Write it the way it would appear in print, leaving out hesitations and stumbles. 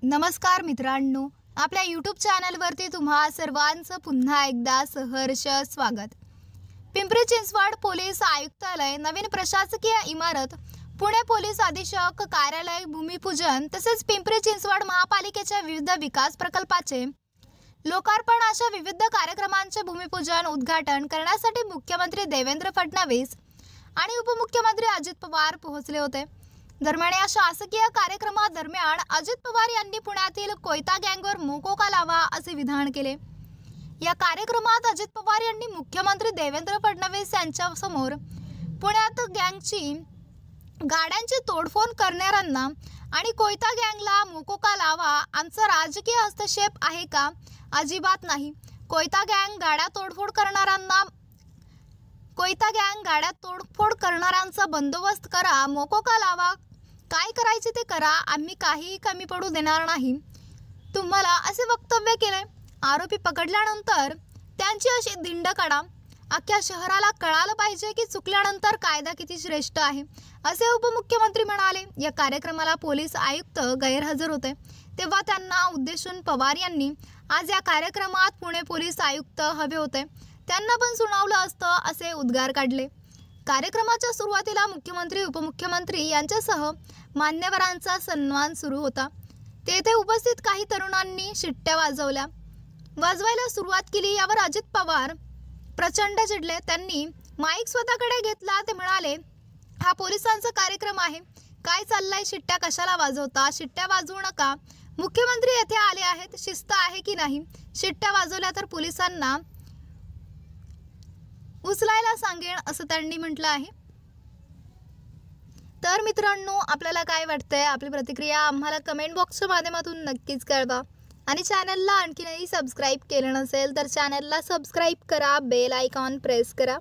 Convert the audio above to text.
नमस्कार मित्रांनो, आपल्या YouTube चॅनलवरती तुम्हा सर्वांचं पुन्हा एकदा सहर्ष स्वागत। पिंपरी चिंचवड पोलीस आयुक्तालय, नवीन प्रशासकीय इमारत, पुणे पोलीस अधीक्षक कार्यालय भूमिपूजन तसेच पिंपरी चिंचवड महापालिकेच्या विविध विकास प्रकल्पाचे लोकार्पण अशा विविध कार्यक्रमांचे भूमिपूजन उद्घाटन करण्यासाठी मुख्यमंत्री देवेंद्र फडणवीस आणि उपमुख्यमंत्री अजित पवार पोहोचले होते। दरम्यान या शासकीय कार्यक्रमादरम्यान अजित पवार यांनी पुण्यातील कोयता गँगवर मोकोका लावा असे विधान केले। या कार्यक्रमात अजित पवार यांनी मुख्यमंत्री देवेंद्र फडणवीस यांच्या समोर पुण्यात गँगची गाड्यांची तोडफोड करणाऱ्यांना आणि कोयता गँगला मोकोका लावा आमचा राजकीय हस्तक्षेप आहे का? अजिबात नाही। कोयता गँग गाड्या तोडफोड करणाऱ्यांचा बंदोबस्त करा, मोकोका लावा, काय करायचे ते करा, आम्ही काही कमी पडू देणार नाही तुम्हाला असे वक्तव्य केले। आरोपी पकडल्यानंतर त्यांची अशी धिंड काढा, अख्ख्या शहराला कळालं पाहिजे की चुकल्यानंतर कायदा किती श्रेष्ठ आहे असे उपमुख्यमंत्री म्हणाले। या कार्यक्रमाला पोलीस आयुक्त गैरहजर होते, तेव्हा त्यांना उद्देशून पवार यांनी आज या कार्यक्रमात पुणे पोलीस आयुक्त हवे होते, त्यांना पण सुनावलं असतं असे उद्गार काढले। कार्यक्रमाच्या सुरुवातीला मुख्यमंत्री उपमुख्यमंत्री यांच्यासह मान्यवरांचा सन्मान सुरू होता। तेथे उपस्थित काही तरुणांनी शिट्ट्या वाजवायला सुरुवात केली। यावर अजित पवार प्रचंड चिडले। त्यांनी माईक स्वतःकडे घेतला। ते म्हणाले, हा पोलिसांचा कार्यक्रम आहे, काय चाललंय? शिट्ट्या कशाला वाजवता? शिट्ट्या वाजवू नका, मुख्यमंत्री येथे आले आहेत, शिस्त आहे की नाही? शिट्ट्या वाजवल्या तर पोलिसांना उचलायला सांगेन असं त्यांनी म्हटलं आहे। तर मित्रांनो, आपल्याला काय वाटतंय? आपली प्रतिक्रिया आम्हाला कमेंट बॉक्सच्या माध्यमातून नक्कीच कळवा आणि चॅनलला आणखीनही सबस्क्राईब केलं नसेल तर चॅनलला सबस्क्राईब करा, बेल आयकॉन प्रेस करा।